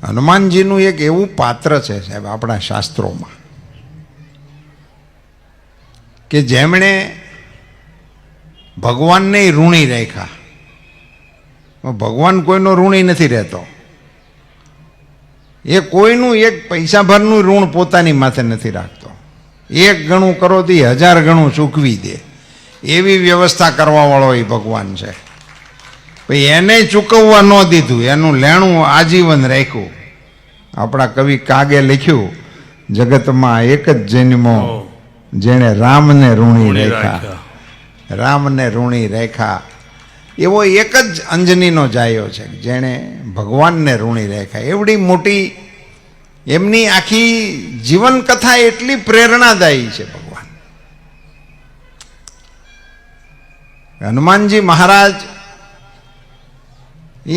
હનુમાનજીનું એક એવું પાત્ર છે સાહેબ આપણા શાસ્ત્રોમાં કે જેમણે ભગવાનને ઋણી રાખ્યા. ભગવાન કોઈનો ઋણી નથી રહેતો. એ કોઈનું એક પૈસા ભરનું ઋણ પોતાની માથે નથી રાખતો. એક ગણું કરો તો 1000 ગણું ચૂકવી દે એવી વ્યવસ્થા કરવાવાળો એ ભગવાન છે. ભાઈ એને ચૂકવવા ન દીધું, એનું લેણું આજીવન રાખ્યું. આપણા કવિ કાગે લખ્યું, જગતમાં એક જ જન્મો જેણે રામને ઋણી રાખ્યા, રામને ઋણી રાખ્યા. એવો એક જ અંજનીનો જાયો છે જેણે ભગવાનને ઋણી રાખ્યા. એવડી મોટી એમની આખી જીવન કથા એટલી પ્રેરણાદાયી છે. ભગવાન હનુમાનજી મહારાજ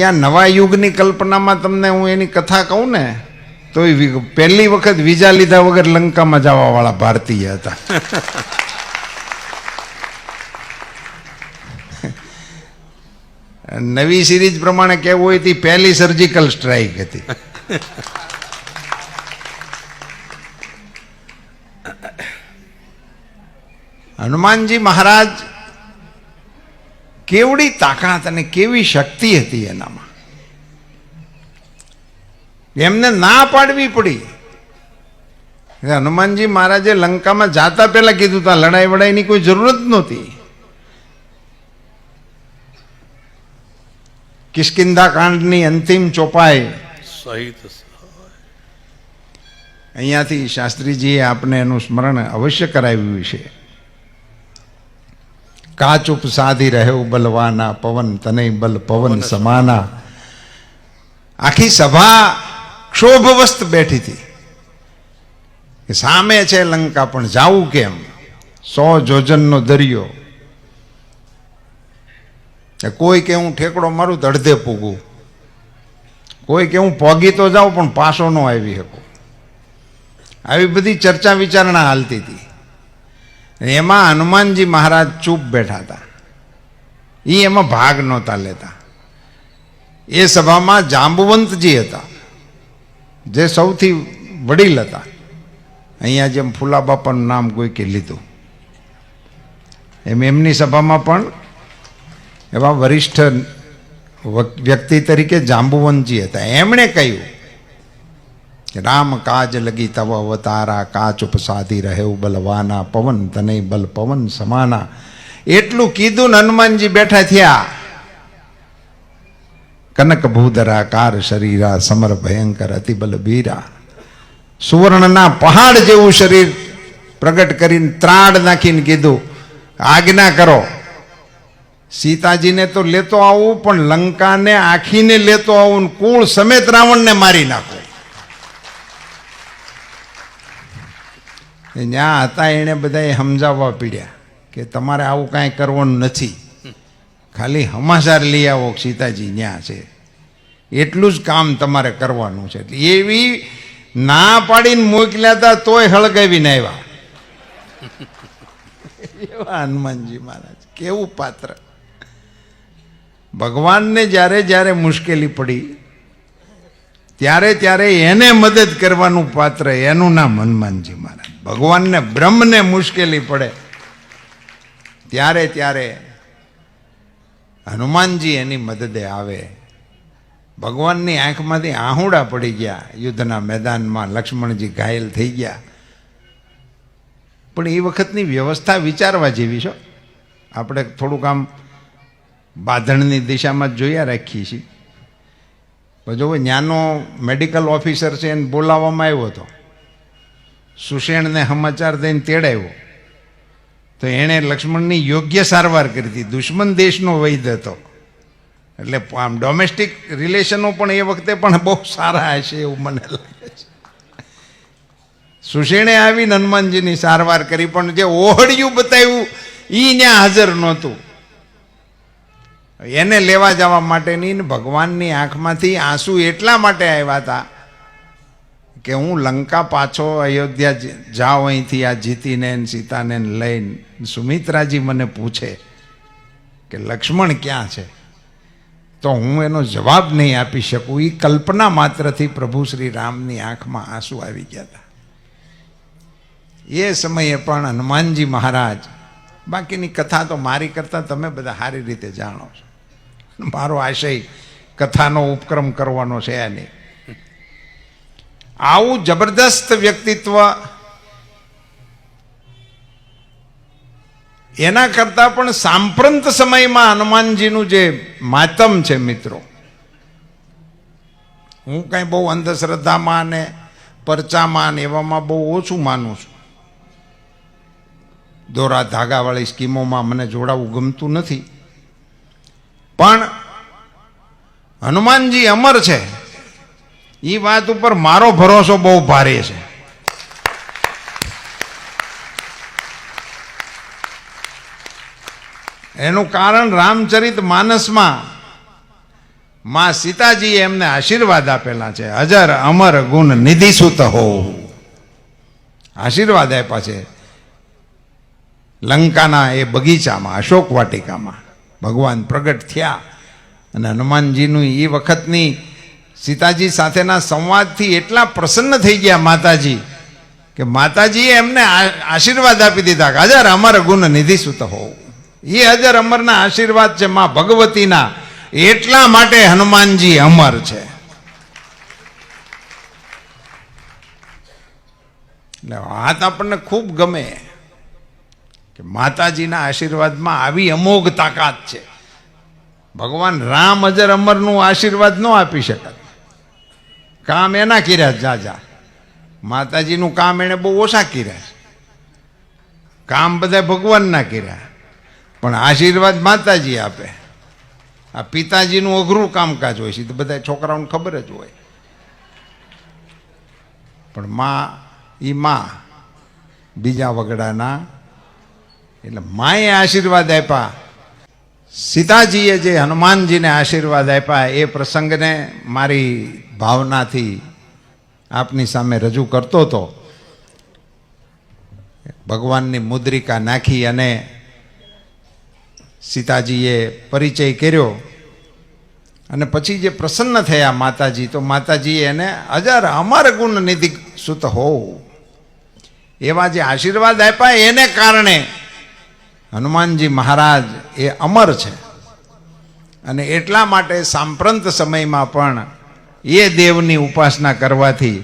આ નવા યુગની કલ્પનામાં તમને હું એની કથા કહું ને તો પહેલી વખત વિઝા લીધા વગર લંકામાં જવા વાળા ભારતીય હતા. નવી સિરીઝ પ્રમાણે કેવું હોય તે પહેલી સર્જિકલ સ્ટ્રાઇક હતી. હનુમાનજી મહારાજ કેવડી તાકાત અને કેવી શક્તિ હતી એનામાં. એમને ના પાડવી પડી. હનુમાનજી મહારાજે લંકામાં જાતા પહેલા કીધું તા લડાઈ વડાઈની કોઈ જરૂરત નહોતી. કિષ્કિંધા કાંડની અંતિમ ચોપાઈ અહીંયાથી શાસ્ત્રીજીએ આપણે એનું સ્મરણ અવશ્ય કરાવ્યું છે. કાચુપ સાધી રહ્યો બલવાના, પવન તનય બલ પવન સમાના. આખી સભા ક્ષોભવસ્ત બેઠી હતી કે સામે છે લંકા પણ જાવું કેમ? 100 જોજનનો દરિયો. કોઈ કે હું ઠેકડો મારું તો અડધે પૂગું, કોઈ કે હું પોગી તો જાઉં પણ પાછો ન આવી શકું. આવી બધી ચર્ચા વિચારણા હાલતી હતી. એમાં હનુમાનજી મહારાજ ચૂપ બેઠા હતા. એમાં ભાગ નહોતા લેતા. એ સભામાં જાંબુવંતજી હતા જે સૌથી વડીલ હતા. અહીંયા જેમ ફૂલા બાપાનું નામ કોઈ કે લીધું એમ એમની સભામાં પણ એવા વરિષ્ઠ વ્યક્તિ તરીકે જાંબુવંતજી હતા. એમણે કહ્યું કે રામ કાજ લગી તવ અવતારા, કાચુપ સાધી રહેવું બલવાના, પવન તનય બલ પવન સમાના. એટલું કીધું ને હનુમાનજી બેઠા થયા. કનક ભૂધરાકાર શરીરા, સમર ભયંકર અતિ બલબીરા. સુવર્ણના પહાડ જેવું શરીર પ્રગટ કરીને ત્રાડ નાખીને કીધું આજ્ઞા કરો, સીતાજીને તો લેતો આવું પણ લંકાને આખીને લેતો આવું, કુળ સમેત રાવણને મારી નાખો. ત્યાં હતા એને બધા સમજાવવા પીડ્યા કે તમારે આવું કાંઈ કરવાનું નથી, ખાલી સમાચાર લઈ આવો સીતાજી ત્યાં છે, એટલું જ કામ તમારે કરવાનું છે. એવી ના પાડીને મોકલ્યા હતા તોય હળગાવીને આવ્યા. એવા હનુમાનજી મહારાજ કેવું પાત્ર. ભગવાનને જ્યારે જ્યારે મુશ્કેલી પડી ત્યારે ત્યારે એને મદદ કરવાનું પાત્ર, એનું નામ હનુમાનજી મહારાજ. ભગવાનને બ્રહ્મને મુશ્કેલી પડે ત્યારે ત્યારે હનુમાનજી એની મદદે આવે. ભગવાનની આંખમાંથી આહુડા પડી ગયા યુદ્ધના મેદાનમાં. લક્ષ્મણજી ઘાયલ થઈ ગયા. પણ એ વખતની વ્યવસ્થા વિચારવા જેવી છે. આપણે થોડુંક આમ બાંધણની દિશામાં જોયા રાખીએ છીએ. જો ત્યાંનો મેડિકલ ઓફિસર છે એને બોલાવવામાં આવ્યો હતો. સુષેણને સમાચાર દઈને તેડાવ્યો તો એણે લક્ષ્મણની યોગ્ય સારવાર કરી હતી. દુશ્મન દેશનો વૈદ્ય હતો એટલે આમ ડોમેસ્ટિક રિલેશનો પણ એ વખતે પણ બહુ સારા હશે એવું મને લાગે છે. સુષેણે આવીને હનુમાનજીની સારવાર કરી પણ જે ઓહળિયું બતાવ્યું એ ત્યાં હાજર નહોતું. એને લેવા જવા માટેની ભગવાનની આંખમાંથી આંસુ એટલા માટે આવ્યા હતા કે હું લંકા પાછો અયોધ્યા જાઉં અહીંથી આ જીતીને સીતાને લઈને. સુમિત્રાજી મને પૂછે કે લક્ષ્મણ ક્યાં છે? તો હું એનો જવાબ નહીં આપી શકું. એ કલ્પના માત્રથી પ્રભુ શ્રી રામની આંખમાં આંસુ આવી ગયા હતા. એ સમયે પણ હનુમાનજી મહારાજ, બાકીની કથા તો મારી કરતાં તમે બધા સારી રીતે જાણો છો. મારો આશય કથાનો ઉપક્રમ કરવાનો છે આ નહીં. આવું જબરદસ્ત વ્યક્તિત્વ, એના કરતાં પણ સાંપ્રત સમયમાં હનુમાનજીનું જે માતમ છે મિત્રો, હું કાંઈ બહુ અંધશ્રદ્ધામાં ને પરચામાં ને એવામાં બહુ ઓછું માનું છું. દોરા ધાગાવાળી સ્કીમોમાં મને જોડાવું ગમતું નથી. પણ હનુમાનજી અમર છે એ વાત ઉપર મારો ભરોસો બહુ ભારે છે. એનું કારણ રામચરિત માનસમાં માં સીતાજીએ એમને આશીર્વાદ આપેલા છે. અજર અમર ગુણ નિધિ સુત હો, આશીર્વાદ આપ્યા છે. લંકાના એ બગીચામાં, અશોક વાટિકામાં ભગવાન પ્રગટ થયા અને હનુમાનજીનું એ વખતની સીતાજી સાથેના સંવાદથી એટલા પ્રસન્ન થઈ ગયા માતાજી કે માતાજીએ એમને આશીર્વાદ આપી દીધા કે અજર અમર ગુણ નિધિ સુત હો. એ અજર અમરના આશીર્વાદ છે માં ભગવતીના, એટલા માટે હનુમાનજી અમર છે. એટલે વાત આપણને ખૂબ ગમે કે માતાજીના આશીર્વાદમાં આવી અમોઘ તાકાત છે. ભગવાન રામ અજર અમરનું આશીર્વાદ ન આપી શકાય. કામ એના કર્યા જાજા, માતાજીનું કામ એને બહુ ઓછા કર્યા. કામ બધા ભગવાનના કર્યા, પણ આશીર્વાદ માતાજી આપે. આ પિતાજીનું અઘરું કામકાજ હોય છે તો બધા છોકરાઓને ખબર જ હોય. પણ માં બીજા વગડાના, એટલે માએ આશીર્વાદ આપ્યા. સીતાજીએ જે હનુમાનજીને આશીર્વાદ આપ્યા એ પ્રસંગને મારી ભાવનાથી આપની સામે રજૂ કરતો હતો. ભગવાનની મુદ્રિકા નાખી અને સીતાજીએ પરિચય કર્યો અને પછી જે પ્રસન્ન થયા માતાજી, તો માતાજીએ એને અજર અમર ગુણ નિધિ સુત હો એવા જે આશીર્વાદ આપ્યા એને કારણે હનુમાનજી મહારાજ એ અમર છે. અને એટલા માટે સાંપ્રત સમયમાં પણ એ દેવની ઉપાસના કરવાથી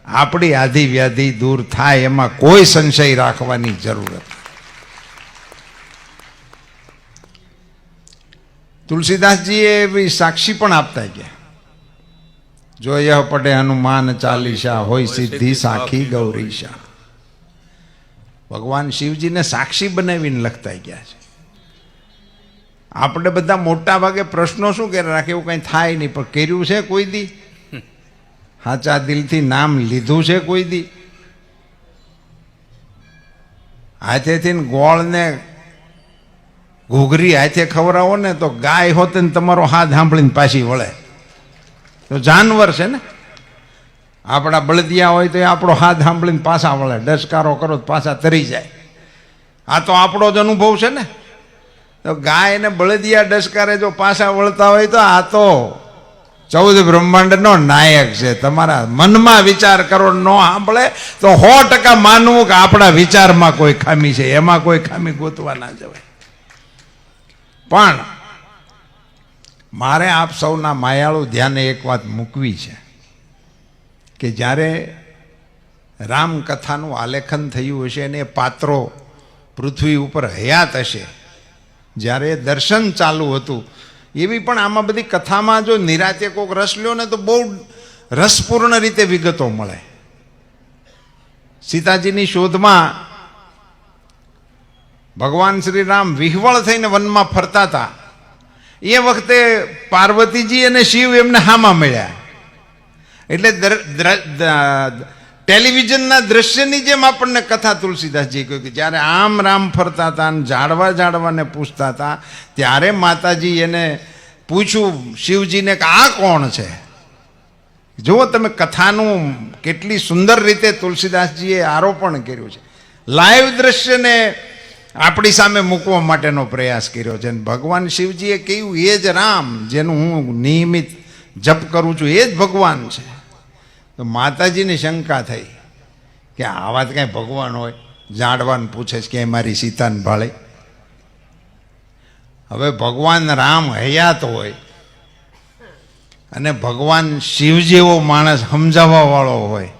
આપણી આધિ વ્યાધિ દૂર થાય, એમાં કોઈ સંશય રાખવાની જરૂર નથી. તુલસીદાસજીએ એવી સાક્ષી પણ આપતા ગયા, જો યહ પટે હનુમાન ચાલીસા હોય સિદ્ધિ સાખી ગૌરીશા. ભગવાન શિવજીને સાક્ષી બનાવીને લખતા ગયા છે. આપણે બધા મોટા ભાગે પ્રશ્નો શું કરે રાખે, એવું કંઈ થાય નહીં, પણ કર્યું છે કોઈ દી? સાચા દિલથી નામ લીધું છે કોઈ દી? હાથેથી ગોળ ને ઘૂઘરી હાથે ખવડાવો ને તો ગાય હોત ને તમારો હાથ સાંભળીને પાછી વળે. તો જાનવર છે ને. આપણા બળદિયા હોય તો એ આપણો હાથ સાંભળીને પાછા વળે, ડસકારો કરો તો પાછા તરી જાય. આ તો આપણો જ અનુભવ છે ને. તો ગાય ને બળદિયા ડસકારે જો પાછા વળતા હોય તો આ તો 14 બ્રહ્માંડનો નાયક છે. તમારા મનમાં વિચાર કરો, ન સાંભળે તો 100% માનવું કે આપણા વિચારમાં કોઈ ખામી છે, એમાં કોઈ ખામી ગોતવા ના જવાય. પણ મારે આપ સૌના માયાળુ ધ્યાને એક વાત મૂકવી છે કે જ્યારે રામકથાનું આલેખન થયું હશે અને એ પાત્રો પૃથ્વી ઉપર હયાત હશે, જ્યારે દર્શન ચાલુ હતું, એવી પણ આમાં બધી કથામાં જો નિરાતે કોઈક રસ લ્યો ને તો બહુ રસપૂર્ણ રીતે વિગતો મળે. સીતાજીની શોધમાં ભગવાન શ્રી રામ વિહવળ થઈને વનમાં ફરતા હતા. એ વખતે પાર્વતીજી અને શિવ એમને હામાં મળ્યા. એટલે ટેલિવિઝનના દ્રશ્યની જેમ આપણને કથા તુલસીદાસજી કહ્યું કે જ્યારે આમ રામ ફરતા હતા અને ઝાડવાને પૂછતા હતા, ત્યારે માતાજી એને પૂછ્યું શિવજીને કે આ કોણ છે. જુઓ તમે કથાનું કેટલી સુંદર રીતે તુલસીદાસજીએ આરોપણ કર્યું છે. લાઈવ દ્રશ્યને આપણી સામે મૂકવા માટેનો પ્રયાસ કર્યો છે. અને ભગવાન શિવજીએ કહ્યું એ જ રામ જેનું હું નિયમિત જપ કરું છું એ જ ભગવાન છે. તો માતાજીને શંકા થઈ કે આ વાત કાંઈ ભગવાન હોય? જાડવાન પૂછે છે કે મારી સીતાને ભાળે. હવે ભગવાન રામ હયાત હોય અને ભગવાન શિવ જેવો માણસ સમજાવવા વાળો હોય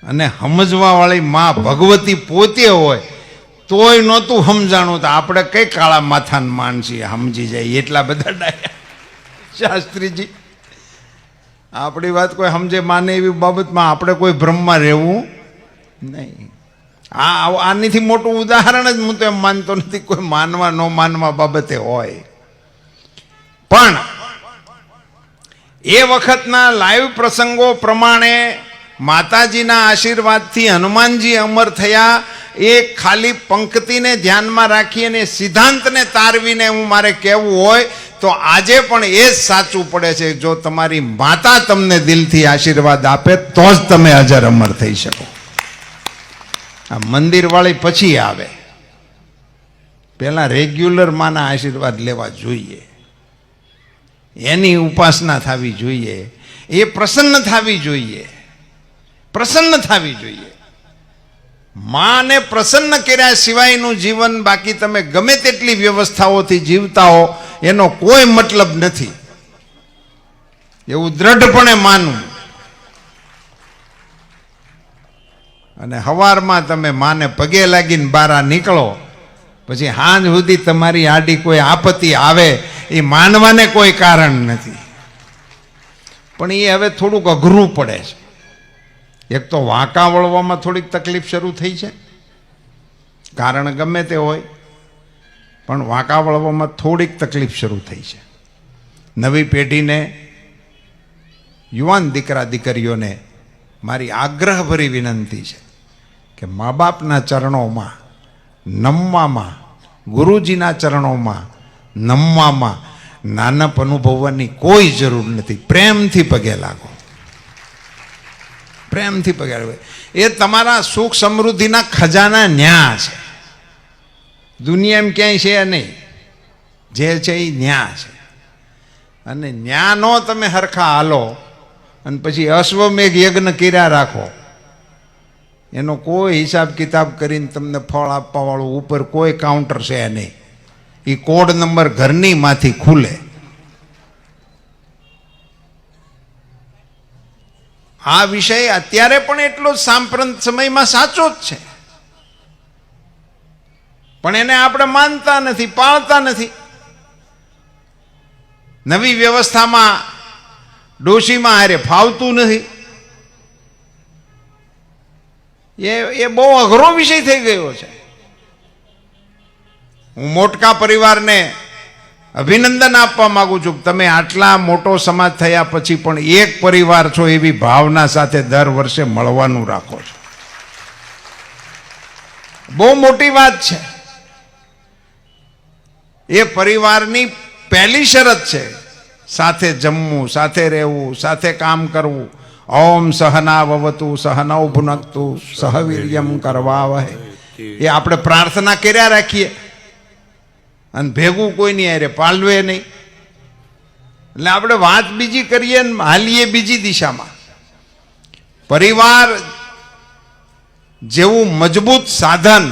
અને સમજવા વાળી માં ભગવતી પોતે હોય તોય નહોતું સમજાણું, તો આપણે કઈ કાળા માથાન માનસી સમજી જાય એટલા બધા ડાયા શાસ્ત્રીજી. આપણી વાત કોઈ સમજે માને એવી બાબતમાં આપણે કોઈ ભ્રમમાં રહેવું નહીં. આનીથી મોટું ઉદાહરણ જ હું તો એમ માનતો નથી કોઈ માનવા ન માનવા બાબતે હોય. પણ એ વખતના લાઈવ પ્રસંગો પ્રમાણે માતાજીના આશીર્વાદથી હનુમાનજી અમર થયા. એ ખાલી પંક્તિને ધ્યાનમાં રાખી અને સિદ્ધાંતને તારવીને હું મારે કહેવું હોય તો આજે પણ એ જ સાચું પડે છે. જો તમારી માતા તમને દિલથી આશીર્વાદ આપે તો જ તમે અજર અમર થઈ શકો. આ મંદિરવાળી પછી આવે, પહેલાં રેગ્યુલર માના આશીર્વાદ લેવા જોઈએ, એની ઉપાસના થવી જોઈએ, એ પ્રસન્ન થવી જોઈએ, પ્રસન્ન થવી જોઈએ. માને પ્રસન્ન કર્યા સિવાયનું જીવન બાકી તમે ગમે તેટલી વ્યવસ્થાઓથી જીવતા હો એનો કોઈ મતલબ નથી, એવું દ્રઢપણે માનવું. અને સવારમાં તમે માને પગે લાગીને બારા નીકળો, પછી સાંજ સુધી તમારી આડી કોઈ આપત્તિ આવે એ માનવાને કોઈ કારણ નથી. પણ એ હવે થોડુંક અઘરું પડે છે. એક તો વાંકા વળવામાં થોડીક તકલીફ શરૂ થઈ છે, કારણ ગમે તે હોય, પણ વાંકા વળવામાં થોડીક તકલીફ શરૂ થઈ છે. નવી પેઢીને, યુવાન દીકરા દીકરીઓને મારી આગ્રહભરી વિનંતી છે કે મા બાપના ચરણોમાં નમવામાં, ગુરુજીના ચરણોમાં નમવામાં નાનપ અનુભવવાની કોઈ જરૂર નથી. પ્રેમથી પગે લાગો, પ્રેમથી પગે લાગો. એ તમારા સુખ સમૃદ્ધિના ખજાના ન્યા છે, દુનિયામાં ક્યાંય છે નહીં. જે છે એ ન્યા છે. અને ન્યાનો તમે હરખા હાલો અને પછી અશ્વમેઘ યજ્ઞ કર્યા રાખો, એનો કોઈ હિસાબ કિતાબ કરીને તમને ફળ આપવા વાળું ઉપર કોઈ કાઉન્ટર છે નહીં. એ કોડ નંબર ઘરની માંથી ખુલે. આ વિષય અત્યારે પણ એટલો જ સાંપ્રત સમયમાં સાચો જ છે, પણ એને આપણે માનતા નથી, પાળતા નથી. નવી વ્યવસ્થામાં ડોશીમાં હારે ફાવતું નથી. એ બહુ અઘરો વિષય થઈ ગયો છે. હું મોટકા પરિવારને અભિનંદન આપવા માંગુ છું. તમે આટલા મોટો સમાજ થયા પછી પણ એક પરિવાર છો એવી ભાવના સાથે દર વર્ષે મળવાનું રાખો છો. બહુ મોટી વાત છે. એ પરિવારની પહેલી શરત છે સાથે જમવું, સાથે રહેવું, સાથે કામ કરવું. ઓમ સહનાવવતુ સહનૌ ભુનક્તુ સહ વીર્યમ કરવાવહે. એ આપણે પ્રાર્થના કર્યા રાખીએ અને ભેગું કોઈની હારે પાલવે નહીં. એટલે આપણે વાત બીજી કરીએ ને હાલીએ બીજી દિશામાં. પરિવાર જેવું મજબૂત સાધન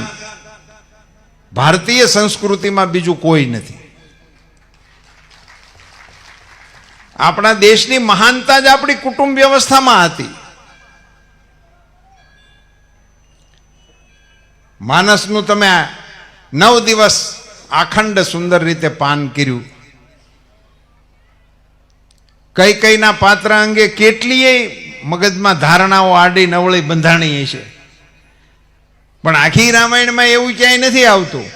ભારતીય સંસ્કૃતિમાં બીજું કોઈ નથી. આપણા દેશની મહાનતા જ આપણી કુટુંબ વ્યવસ્થામાં હતી. માનસનું તમે 9 દિવસ આખંડ સુંદર રીતે પાન કર્યું. કઈ કઈના પાત્ર અંગે કેટલીય મગજમાં ધારણાઓ આડી નવળી બંધાણી છે, પણ આખી રામાયણમાં એવું ક્યાંય નથી આવતું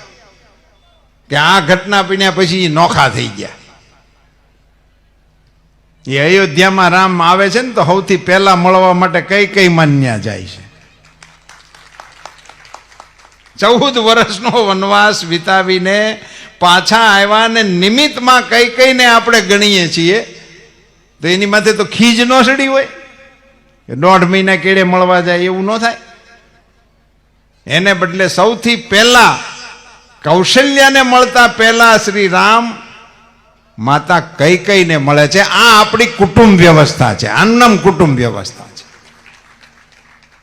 કે આ ઘટના પીણ્યા પછી નોખા થઈ ગયા. એ અયોધ્યામાં રામ આવે છે ને તો સૌથી પહેલા મળવા માટે કઈ કઈ માન્યા જાય છે. 14 વર્ષનો વનવાસ વિતાવીને પાછા આવ્યા ને નિમિત્તમાં કઈ કઈને આપણે ગણીએ છીએ તો એની માથે તો ખીજ ન સડી હોય કે 1.5 મહિના કેળે મળવા જાય એવું ન થાય. એને બદલે સૌથી પહેલા કૌશલ્યાને મળતા પહેલા શ્રી રામ માતા કૈકેયીને મળે છે. આ આપણી કુટુંબ વ્યવસ્થા છે. આનું નામ કુટુંબ વ્યવસ્થા છે.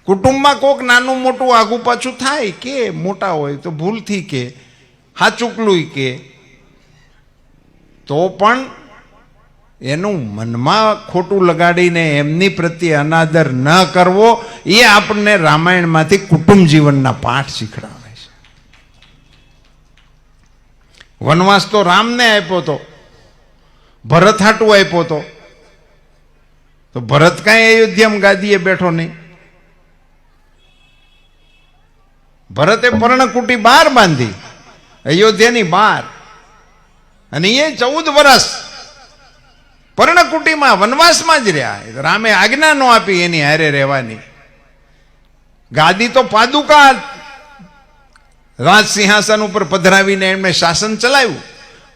કુટુંબમાં કોક નાનું મોટું આગુ પાછું થાય કે મોટા હોય તો ભૂલથી કે હાચુકલું કે તો પણ એનું મનમાં ખોટું લગાડીને એમની પ્રત્યે અનાદર ન કરવો, એ આપણને રામાયણમાંથી કુટુંબ જીવનના પાઠ શીખડાવે છે. વનવાસ તો રામને આપ્યો હતો, ભરત હાટું આપ્યો હતો, તો ભરત કાંઈ અયોધ્યામાં ગાદીએ બેઠો નહીં. ભરતે પર્ણકુટી 12 બાંધી અયોધ્યાની 12, અને એ 14 વર્ષ પર્ણકુટીમાં વનવાસમાં જ રહ્યા. રામે આજ્ઞા નો આપી એની હારે રહેવાની. ગાદી તો પાદુકા રાજ સિંહાસન ઉપર પધરાવીને એમણે શાસન ચલાવ્યું,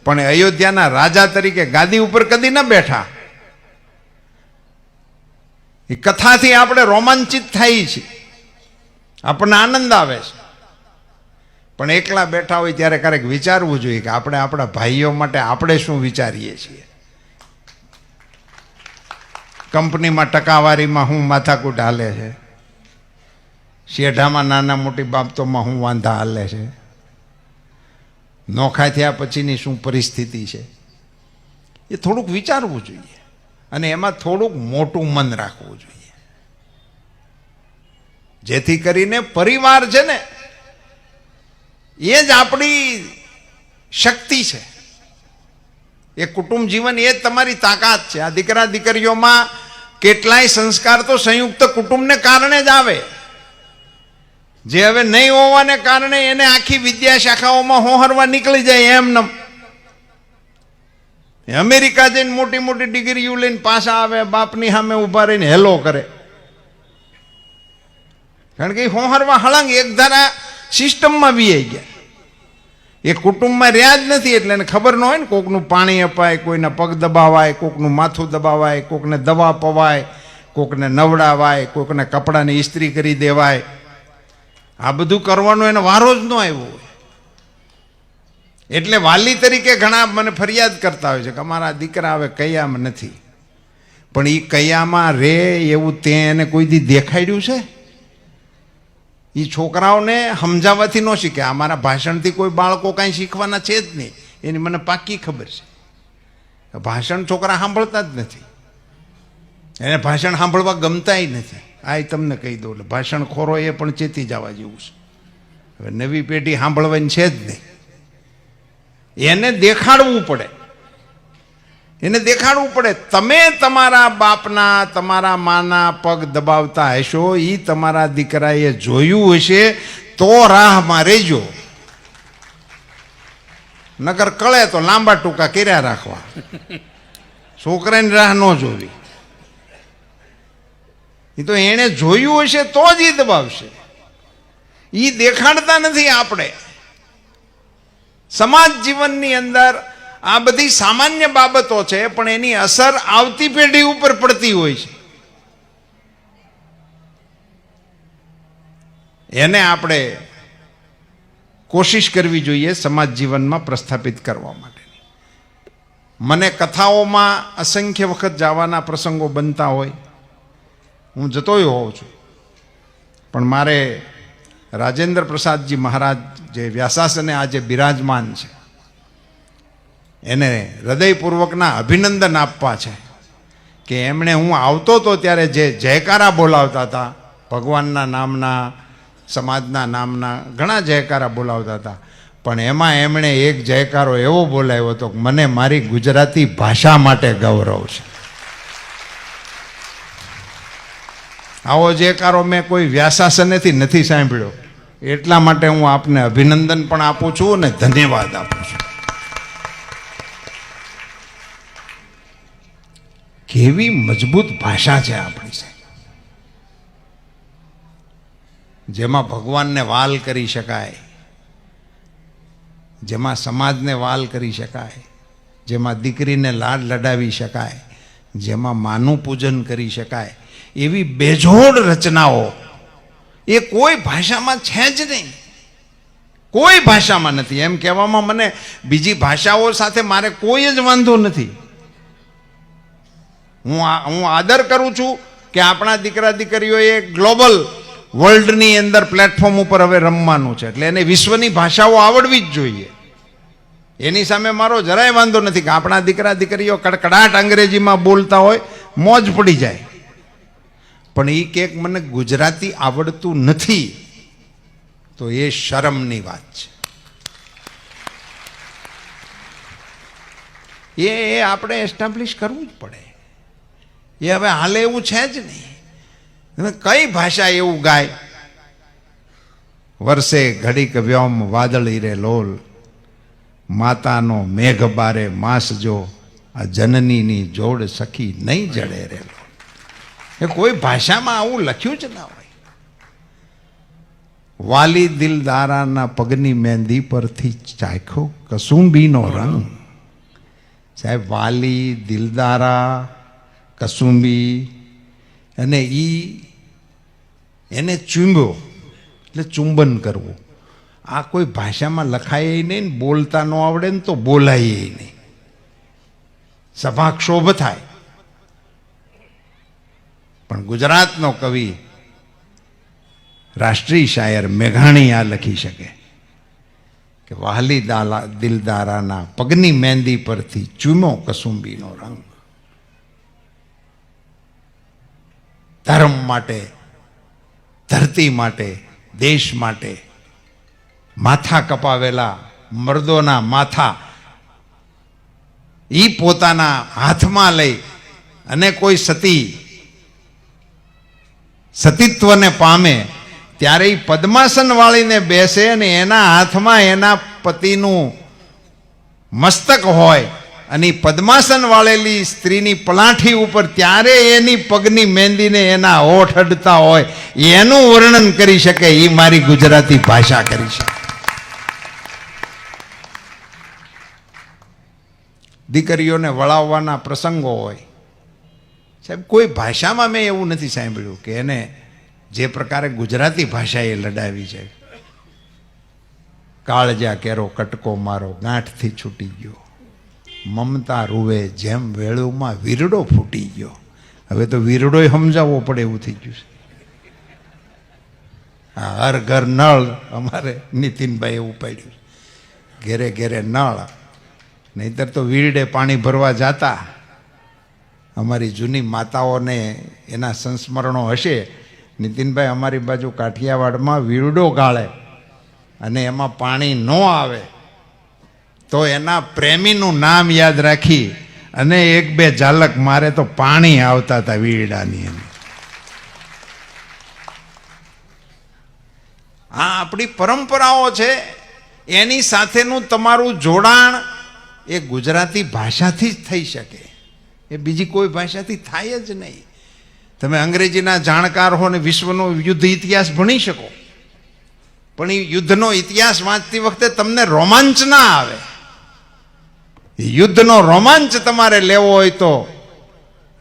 પણ અયોધ્યાના રાજા તરીકે ગાદી ઉપર કદી ન બેઠા. એ કથાથી આપણે રોમાંચિત થાય છે, આપણને આનંદ આવે છે, પણ એકલા બેઠા હોય ત્યારે ક્યારેક વિચારવું જોઈએ કે આપણે આપણા ભાઈઓ માટે આપણે શું વિચારીએ છીએ. કંપનીમાં ટકાવારીમાં શું માથાકૂટ હાલે છે, શેઢામાં નાના મોટી બાબતોમાં શું વાંધા હાલે છે, નોખા થયા પછીની શું પરિસ્થિતિ છે, એ થોડુંક વિચારવું જોઈએ. અને એમાં થોડુંક મોટું મન રાખવું જોઈએ, જેથી કરીને પરિવાર છે ને એ જ આપણી શક્તિ છે. એ કુટુંબ જીવન એ જ તમારી તાકાત છે. આ દીકરા દીકરીઓમાં કેટલાય સંસ્કાર તો સંયુક્ત કુટુંબને કારણે જ આવે, જે હવે નહીં હોવાને કારણે એને આખી વિદ્યા શાખાઓમાં હોહરવા નીકળી જાય. એમને અમેરિકા જઈને મોટી મોટી ડિગ્રીઓ લઈને પાછા આવે, બાપની સામે ઊભા રહીને હેલો કરે, કારણ કે હોહરવા હળંગ એક ધારા સિસ્ટમમાં વી ગયા. એ કુટુંબમાં રહ્યા જ નથી, એટલે એને ખબર ન હોય ને. કોકનું પાણી અપાય, કોઈના પગ દબાવાય, કોકનું માથું દબાવાય, કોકને દવા પવાય, કોકને નવડાવાય, કોકને કપડાની ઇસ્ત્રી કરી દેવાય. આ બધું કરવાનો એને વારો જ ન આવ્યો હોય. એટલે વાલી તરીકે ઘણા મને ફરિયાદ કરતા હોય છે કે અમારા દીકરા હવે કયામાં નથી. પણ એ કયામાં રે એવું તે એને કોઈ દી દેખાડ્યું છે? એ છોકરાઓને સમજાવવાથી ન શીખે. અમારા ભાષણથી કોઈ બાળકો કાંઈ શીખવાના છે જ નહીં, એની મને પાકી ખબર છે. ભાષણ છોકરા સાંભળતા જ નથી, એને ભાષણ સાંભળવા ગમતાય નથી. આ તમને કહી દઉં, એટલે ભાષણ ખોરો એ પણ ચેતી જવા જેવું છે. હવે નવી પેઢી સાંભળવાની છે જ નહીં. એને દેખાડવું પડે, એને દેખાડવું પડે. તમે તમારા બાપના તમારા માના પગ દબાવતા હશો, એ તમારા દીકરાએ જોયું હશે તો રાહમાં રહેજો, નકર કળે તો લાંબા ટૂંકા કર્યા રાખવા. છોકરાની રાહ ન જોવી. એ તો એણે જોયું હશે તો જ એ દબાવશે. એ દેખાડતા નથી. આપણે સમાજ જીવનની અંદર આ બધી સામાન્ય બાબતો છે, પણ એની અસર આવતી પેઢી ઉપર પડતી હોય છે. એને આપણે કોશિશ કરવી જોઈએ સમાજ જીવનમાં પ્રસ્થાપિત કરવા માટેની. મને કથાઓમાં અસંખ્ય વખત જવાના પ્રસંગો બનતા હોય, હું જતોય હોઉં છું. પણ મારે રાજેન્દ્ર પ્રસાદજી મહારાજ જે વ્યાસાસને આજે બિરાજમાન છે, એને હૃદયપૂર્વકના અભિનંદન આપવા છે કે એમણે, હું આવતો હતો ત્યારે જે જયકારા બોલાવતા હતા, ભગવાનના નામના, સમાજના નામના ઘણા જયકારા બોલાવતા હતા, પણ એમાં એમણે એક જયકારો એવો બોલાવ્યો હતો કે મને મારી ગુજરાતી ભાષા માટે ગૌરવ છે. આવો જયકારો મેં કોઈ વ્યાસાસનેથી નથી સાંભળ્યો. એટલા માટે હું આપને અભિનંદન પણ આપું છું અને ધન્યવાદ આપું છું. કેવી મજબૂત ભાષા છે આપણી સાહેબ, જેમાં ભગવાનને વાલ કરી શકાય, જેમાં સમાજને વાલ કરી શકાય, જેમાં દીકરીને લાડ લડાવી શકાય, જેમાં માનું પૂજન કરી શકાય, એવી બેજોડ રચનાઓ એ કોઈ ભાષામાં છે જ નહીં. કોઈ ભાષામાં નથી. એમ કહેવામાં મને બીજી ભાષાઓ સાથે મારે કોઈ જ વાંધો નથી. હું આદર કરું છું કે આપણા દીકરા દીકરીઓએ ગ્લોબલ વર્લ્ડની અંદર પ્લેટફોર્મ ઉપર હવે રમવાનું છે, એટલે એને વિશ્વની ભાષાઓ આવડવી જ જોઈએ. એની સામે મારો જરાય વાંધો નથી કે આપણા દીકરા દીકરીઓ કડકડાટ અંગ્રેજીમાં બોલતા હોય, મોજ પડી જાય. પણ એ કે મને ગુજરાતી આવડતું નથી, તો એ શરમની વાત છે. એ આપણે એસ્ટાબ્લિશ કરવું જ પડે. એ હવે હાલે એવું છે જ નહીં. તમે કઈ ભાષા એવું ગાય, વર્ષે ઘડીક વ્યોમ વાદળી રે લોલ, માતાનો મેઘ બારે માસ જો, આ જનનીની જોડ સખી નહીં જડે રે લોલ. એ કોઈ ભાષામાં આવું લખ્યું જ ના હોય. વાલી દિલદારાના પગની મહેંદી પરથી ચાખ્યો કસુંબીનો રંગ. સાહેબ, વાલી, દિલદારા, કસુંબી, અને એને ચૂંબ્યો એટલે ચુંબન કરવું. આ કોઈ ભાષામાં લખાય નહીં, ને બોલતા ન આવડે ને તો બોલાય નહીં. સભાક્ષોભ થાય. પણ ગુજરાતનો કવિ, રાષ્ટ્રીય શાયર મેઘાણી આ લખી શકે કે વાલી દિલદારાના પગની મહેંદી પરથી ચૂમો કસુંબીનો રંગ. ધર્મ માટે, ધરતી માટે, દેશ માટે માથા કપાવેલા મર્દોના માથા એ પોતાના હાથમાં લઈ અને કોઈ સતીત્વને પામે ત્યારે એ પદ્માસન વાળીને બેસે અને એના હાથમાં એના પતિનું મસ્તક હોય અને પદ્માસન વાળેલી સ્ત્રીની પલાઠી ઉપર ત્યારે એની પગની મહેંદીને એના હોઠ અડતા હોય, એનું વર્ણન કરી શકે એ મારી ગુજરાતી ભાષા કરી શકે. દીકરીઓને વળાવવાના પ્રસંગો હોય, સાહેબ કોઈ ભાષામાં મેં એવું નથી સાંભળ્યું કે એને જે પ્રકારે ગુજરાતી ભાષાએ લડાવી છે. કાળજા કેરો કટકો મારો ગાંઠથી છૂટી ગયો, મમતા રૂવે જેમ વેળુમાં વીરડો ફૂટી ગયો. હવે તો વીરડોય સમજાવવો પડે એવું થઈ ગયું છે. હર ઘર નળ, અમારે નીતિનભાઈ એવું પાડ્યું, ઘેરે ઘેરે નળ. નહીતર તો વીરડે પાણી ભરવા જાતા. અમારી જૂની માતાઓને એના સંસ્મરણો હશે. નીતિનભાઈ, અમારી બાજુ કાઠિયાવાડમાં વીરડો ગાળે અને એમાં પાણી ન આવે તો એના પ્રેમીનું નામ યાદ રાખી અને એક બે ઝાલક મારે તો પાણી આવતા હતા વીરડાની. આ આપણી પરંપરાઓ છે. એની સાથેનું તમારું જોડાણ એ ગુજરાતી ભાષાથી જ થઈ શકે, એ બીજી કોઈ ભાષાથી થાય જ નહીં. તમે અંગ્રેજીના જાણકાર હો ને વિશ્વનો યુદ્ધ ઇતિહાસ ભણી શકો, પણ એ યુદ્ધનો ઇતિહાસ વાંચતી વખતે તમને રોમાંચ ના આવે. યુદ્ધનો રોમાંચ તમારે લેવો હોય તો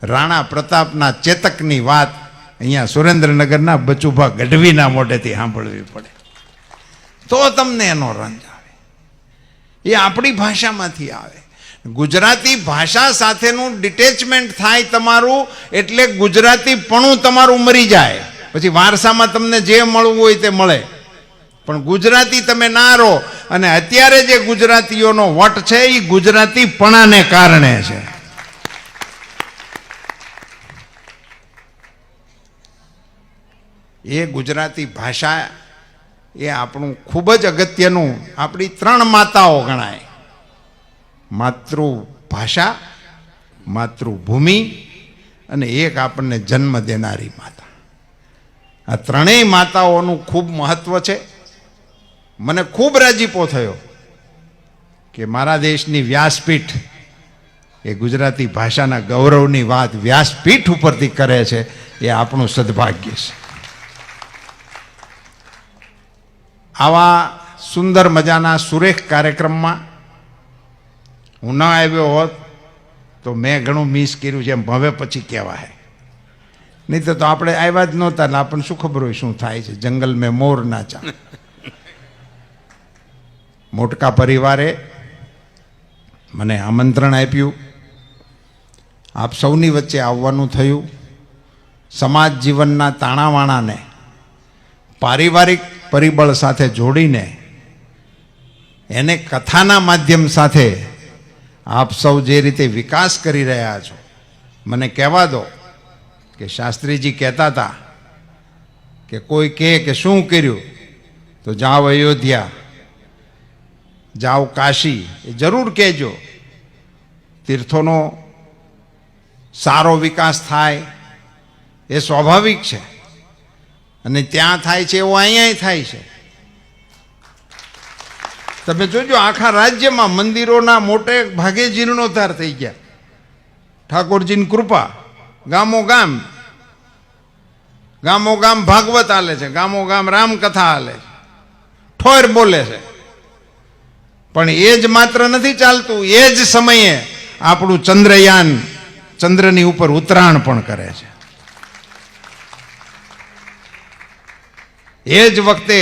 રાણા પ્રતાપના ચેતકની વાત અહીંયા સુરેન્દ્રનગરના બચુભા ગઢવીના મોઢેથી સાંભળવી પડે, તો તમને એનો રંજ આવે. એ આપણી ભાષામાંથી આવે. ગુજરાતી ભાષા સાથેનું ડિટેચમેન્ટ થાય તમારું, એટલે ગુજરાતીપણું તમારું મરી જાય. પછી વારસામાં તમને જે મળવું હોય તે મળે, પણ ગુજરાતી તમે ના રહો. અને અત્યારે જે ગુજરાતીઓનો વટ છે એ ગુજરાતીપણાને કારણે છે. એ ગુજરાતી ભાષા એ આપણું ખૂબ જ અગત્યનું, આપણી ત્રણ માતાઓ ગણાય: માતૃભાષા, માતૃભૂમિ અને એક આપણને જન્મ દેનારી માતા. આ ત્રણેય માતાઓનું ખૂબ મહત્વ છે. મને ખૂબ રાજીપો થયો કે મારા દેશની વ્યાસપીઠ એ ગુજરાતી ભાષાના ગૌરવની વાત વ્યાસપીઠ ઉપરથી કરે છે. એ આપણું સદભાગ્ય છે. આવા સુંદર મજાના સુરેખ કાર્યક્રમમાં હું ન આવ્યો હોત તો મેં ઘણું મિસ કર્યું છે, એમ હવે પછી કહેવાય. નહીં તો આપણે આવ્યા જ નહોતા ને આપણને શું ખબર હોય શું થાય છે. જંગલ મેં મોર નાચા. મોટકા પરિવારે મને આમંત્રણ આપ્યું, આપ સૌની વચ્ચે આવવાનું થયું. સમાજ જીવનના તાણાવાણાને પારિવારિક પરિબળ સાથે જોડીને એને કથાના માધ્યમ સાથે આપ સૌ જે રીતે વિકાસ કરી રહ્યા છો, મને કહેવા દો કે શાસ્ત્રીજી કહેતા હતા કે કોઈ કહે કે શું કર્યું, તો જાઓ અયોધ્યા, જાઓ કાશી, એ જરૂર કહેજો. તીર્થોનો સારો વિકાસ થાય એ સ્વાભાવિક છે, અને ત્યાં થાય છે એવું અહીંયા થાય છે. તમે જોજો આખા રાજ્યમાં મંદિરોના મોટે ભાગે જીર્ણોદ્ધાર થઈ ગયા. ઠાકોરજીની કૃપા, ગામો ગામ ભાગવત હાલે છે, ગામો ગામ રામકથા હાલે છે, ઠોર બોલે છે. પણ એ જ માત્ર નથી ચાલતું, એ જ સમયે આપણું ચંદ્રયાન ચંદ્રની ઉપર ઉતરાણ પણ કરે છે. એ જ વખતે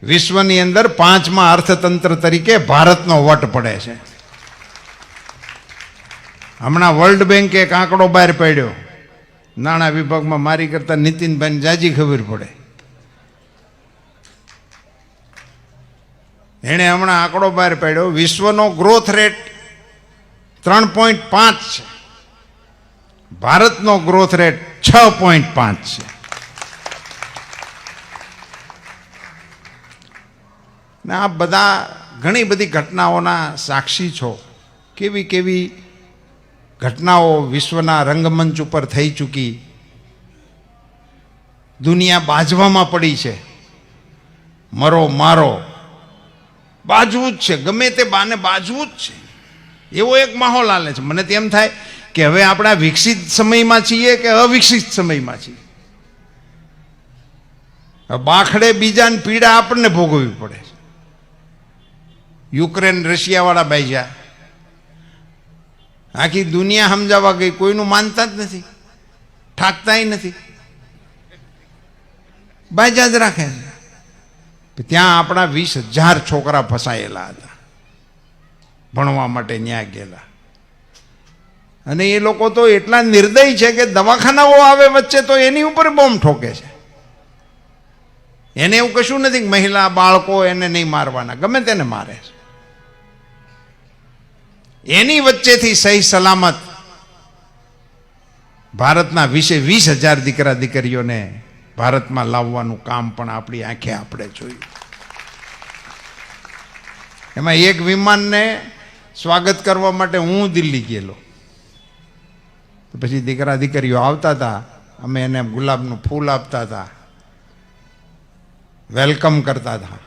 વિશ્વની અંદર 5મા અર્થતંત્ર તરીકે ભારતનો વટ પડે છે. હમણાં વર્લ્ડ બેંકે એક આંકડો બહાર પાડ્યો, નાણાં વિભાગમાં મારી કરતા નીતિનભાઈને જાજી ખબર પડે. એણે હમણાં આંકડો બહાર પાડ્યો, વિશ્વનો ગ્રોથ રેટ 3.5 છે, ભારતનો ગ્રોથ રેટ 6.5 છે. ને આ બધા ઘણી બધી ઘટનાઓના સાક્ષી છો. કેવી કેવી ઘટનાઓ વિશ્વના રંગમંચ ઉપર થઈ ચૂકી. દુનિયા બાજવામાં પડી છે, મરો મારો બાજવું જ છે, ગમે તે બાને બાજવું જ છે, એવો એક માહોલ હાલે છે. મને તેમ થાય કે હવે આપણા વિકસિત સમયમાં છીએ કે અવિકસિત સમયમાં છીએ. બાખડે બીજાને પીડા આપણને ભોગવવી પડે છે. યુક્રેન રશિયાવાળા બાઈજા, આખી દુનિયા સમજાવવા ગઈ, કોઈનું માનતા જ નથી, ઠાકતાય નથી, બાઈજા જ રાખે છે. ત્યાં આપણા 20,000 છોકરા ફસાયેલા હતા, ભણવા માટે ન્યા ગયેલા. અને એ લોકો તો એટલા નિર્દય છે કે દવાખાનાઓ આવે વચ્ચે તો એની ઉપર બોમ્બ ઠોકે છે. એને એવું કશું નથી કે મહિલા બાળકો એને નહીં મારવાના, ગમે તેને મારે છે. એની વચ્ચેથી સહી સલામત ભારતના 20,000 દીકરા દીકરીઓને ભારતમાં લાવવાનું કામ પણ આપણી આંખે આપણે જોયું. એમાં એક વિમાનને સ્વાગત કરવા માટે હું દિલ્હી ગયેલો. પછી દીકરા દીકરીઓ આવતા હતા, અમે એને ગુલાબનું ફૂલ આપતા હતા, વેલકમ કરતા હતા.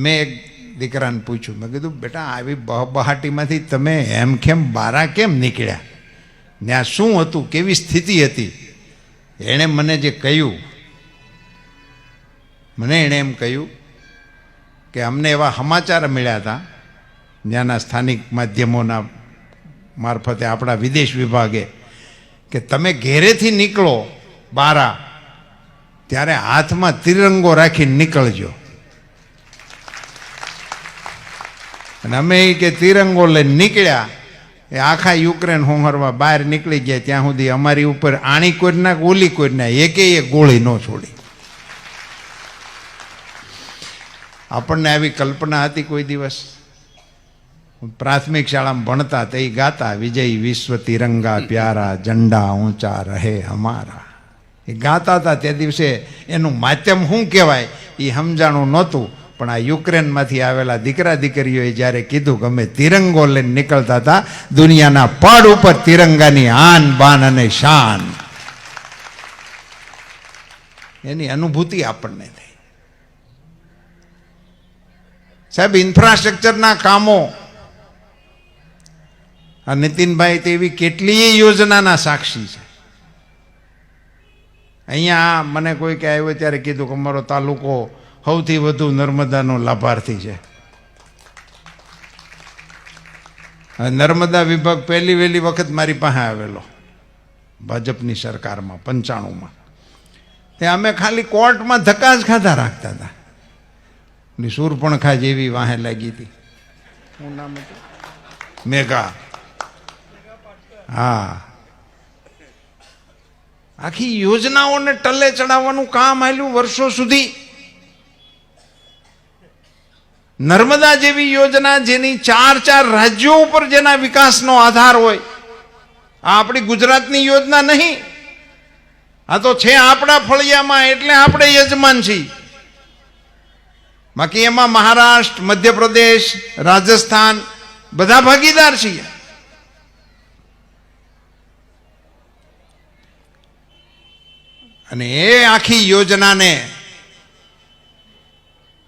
મેં એક દીકરાને પૂછ્યું, મેં કીધું બેટા આવી બહાટીમાંથી તમે એમ કેમ બારા કેમ નીકળ્યા, ત્યાં શું હતું, કેવી સ્થિતિ હતી? એણે મને જે કહ્યું, એણે એમ કહ્યું કે અમને એવા સમાચાર મળ્યા હતા ત્યાંના સ્થાનિક માધ્યમોના મારફતે, આપણા વિદેશ વિભાગે, કે તમે ઘેરેથી નીકળો બારા ત્યારે હાથમાં તિરંગો રાખીને નીકળજો. અને અમે કે તિરંગો લઈને નીકળ્યા. એ આખા યુક્રેન હોંહરવા બહાર નીકળી ગયા ત્યાં સુધી અમારી ઉપર આણી કોઈના ઓલી કોઈના એકે ગોળી ન છોડી. આપણને આવી કલ્પના હતી કોઈ દિવસ? પ્રાથમિક શાળામાં ભણતા તે ગાતા, વિજય વિશ્વ તિરંગા પ્યારા, ઝંડા ઊંચા રહે હમારા. એ ગાતા હતા. તે દિવસે એનું માધ્યમ શું કહેવાય એ સમજાણું નહોતું. પણ આ યુક્રેનમાંથી આવેલા દીકરા દીકરીઓએ જ્યારે કીધું કે અમે તિરંગો લઈને નીકળતા હતા, દુનિયાના પડ ઉપર તિરંગાની આન બાન અને શાન, એની અનુભૂતિ આપણને થઈ. સાહેબ, ઇન્ફ્રાસ્ટ્રક્ચરના કામો, આ નીતિનભાઈ તેવી કેટલીય યોજનાના સાક્ષી છે. અહીંયા મને કોઈ કે આવ્યો ત્યારે કીધું કે અમારો તાલુકો સૌથી વધુ નર્મદાનો લાભાર્થી છે. નર્મદા વિભાગ પહેલી વહેલી વખત મારી પાસે આવેલો ભાજપની સરકારમાં 95માં. તે અમે ખાલી કોર્ટમાં ધક્કા જ ખાધા રાખતા હતા. ની શૂરપણખા જેવી વાહે લાગી હતી. શું નામ હતું? મેઘા. હા, આખી યોજનાઓને ટલ્લે ચડાવવાનું કામ આલ્યું વર્ષો સુધી. નર્મદા જેવી યોજના જેની 4 રાજ્યો ઉપર જેના વિકાસનો આધાર હોય, આ આપણી ગુજરાતની યોજના નહીં, આ તો છે આપણા ફળિયામાં, એટલે આપણે યજમાન છીએ. બાકી એમાં મહારાષ્ટ્ર, મધ્યપ્રદેશ, રાજસ્થાન બધા ભાગીદાર છીએ. અને એ આખી યોજનાને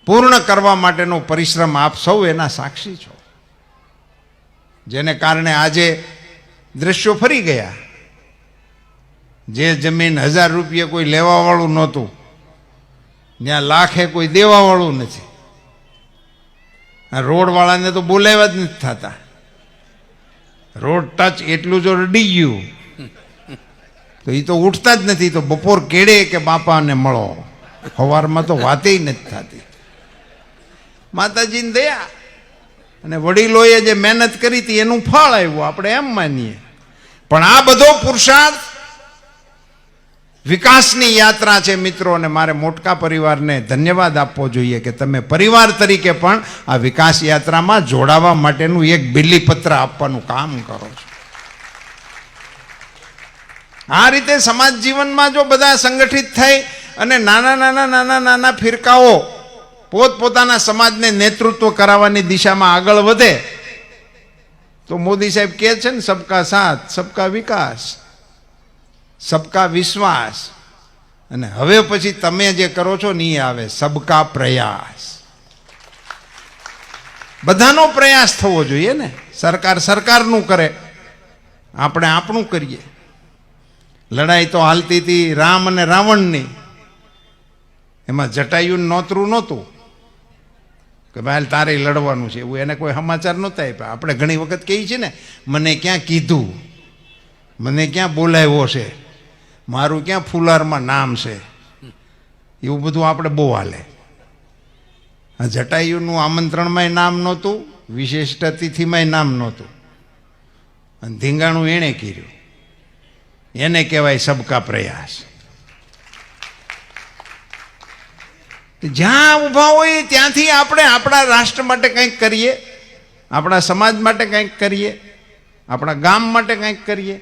પૂર્ણ કરવા માટેનો પરિશ્રમ આપ સૌ એના સાક્ષી છો, જેને કારણે આજે દ્રશ્યો ફરી ગયા. જે જમીન 1000 રૂપિયા કોઈ લેવાવાળું નહોતું, ત્યાં લાખે કોઈ દેવાવાળું નથી. આ રોડવાળાને તો બોલાવ્યા જ નથી થતા. રોડ ટચ એટલું જો રડી ગયું તો એ તો ઉઠતા જ નથી. તો બપોર કેળે કે બાપાને મળો, સવારમાં તો વાતે નથી થતી. માતાજીની દયા અને વડીલોએ જે મહેનત કરી હતી એનું ફળ આવ્યું, આપણે એમ માનીએ. પણ આ બધો પુરુષાર્થ વિકાસની યાત્રા છે મિત્રો. અને મારે મોટકા પરિવારને ધન્યવાદ આપવો જોઈએ કે તમે પરિવાર તરીકે પણ આ વિકાસ યાત્રામાં જોડાવા માટેનું એક બિલીપત્ર આપવાનું કામ કરો છો. આ રીતે સમાજ જીવનમાં જો બધા સંગઠિત થઈ અને નાના ફિરકાઓ પોતપોતાના સમાજને નેતૃત્વ કરાવવાની દિશામાં આગળ વધે તો મોદી સાહેબ કહે છે ને, સબકા સાથ, સબકા વિકાસ, સબકા વિશ્વાસ. અને હવે પછી તમે જે કરો છો ને એ આવે સબકા પ્રયાસ. બધાનો પ્રયાસ થવો જોઈએ ને. સરકાર સરકારનું કરે, આપણે આપણું કરીએ. લડાઈ તો હાલતી હતી રામ અને રાવણની, એમાં જટાયુનું નોતરું નહોતું કે ભાઈ તારે લડવાનું છે, એવું એને કોઈ સમાચાર નહોતા આપ્યા. આપણે ઘણી વખત કહીએ છીએ ને, મને ક્યાં કીધું, મને ક્યાં બોલાવ્યો છે, મારું ક્યાં ફુલારમાં નામ છે, એવું બધું આપણે બહુ હાલે. આ જટાયુનું આમંત્રણમાંય નામ નહોતું, વિશિષ્ટ અતિથિમાંય નામ નહોતું, અને ધીંગાણું એણે કર્યું. એને કહેવાય સબકા પ્રયાસ. જ્યાં ઊભા હોય ત્યાંથી આપણે આપણા રાષ્ટ્ર માટે કંઈક કરીએ, આપણા સમાજ માટે કંઈક કરીએ, આપણા ગામ માટે કંઈક કરીએ,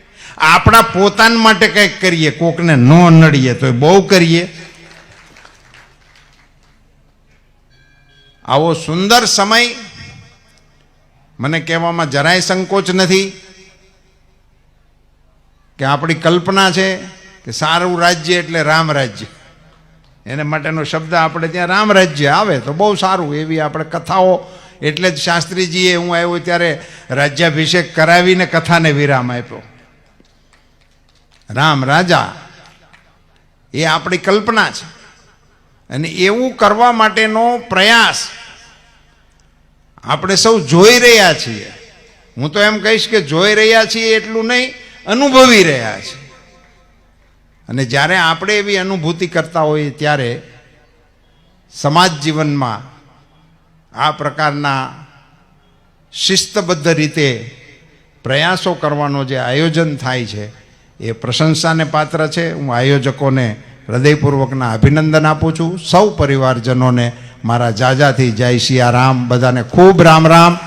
આપણા પોતાના માટે કંઈક કરીએ. કોકને ન નડીએ તો બહુ કરીએ. આવો સુંદર સમય, મને કહેવામાં જરાય સંકોચ નથી કે આપણી કલ્પના છે કે સારું રાજ્ય એટલે રામ રાજ્ય. એને માટેનો શબ્દ આપણે ત્યાં રામ રાજ્ય આવે તો બહુ સારું. એવી આપણે કથાઓ, એટલે જ શાસ્ત્રીજીએ, હું આવ્યો ત્યારે રાજ્યાભિષેક કરાવીને કથાને વિરામ આપ્યો. રામ રાજા એ આપણી કલ્પના છે, અને એવું કરવા માટેનો પ્રયાસ આપણે સૌ જોઈ રહ્યા છીએ. હું તો એમ કહીશ કે જોઈ રહ્યા છીએ એટલું નહીં, અનુભવી રહ્યા છે. અને જ્યારે આપણે એવી અનુભૂતિ કરતા હોઈએ ત્યારે સમાજ જીવનમાં આ પ્રકારના શિસ્તબદ્ધ રીતે પ્રયાસો કરવાનો જે આયોજન થાય છે એ પ્રશંસાને પાત્ર છે. હું આયોજકોને હૃદયપૂર્વકના અભિનંદન આપું છું. સૌ પરિવારજનોને મારા જાજાથી જય સિયારામ. બધાને ખૂબ રામ રામ.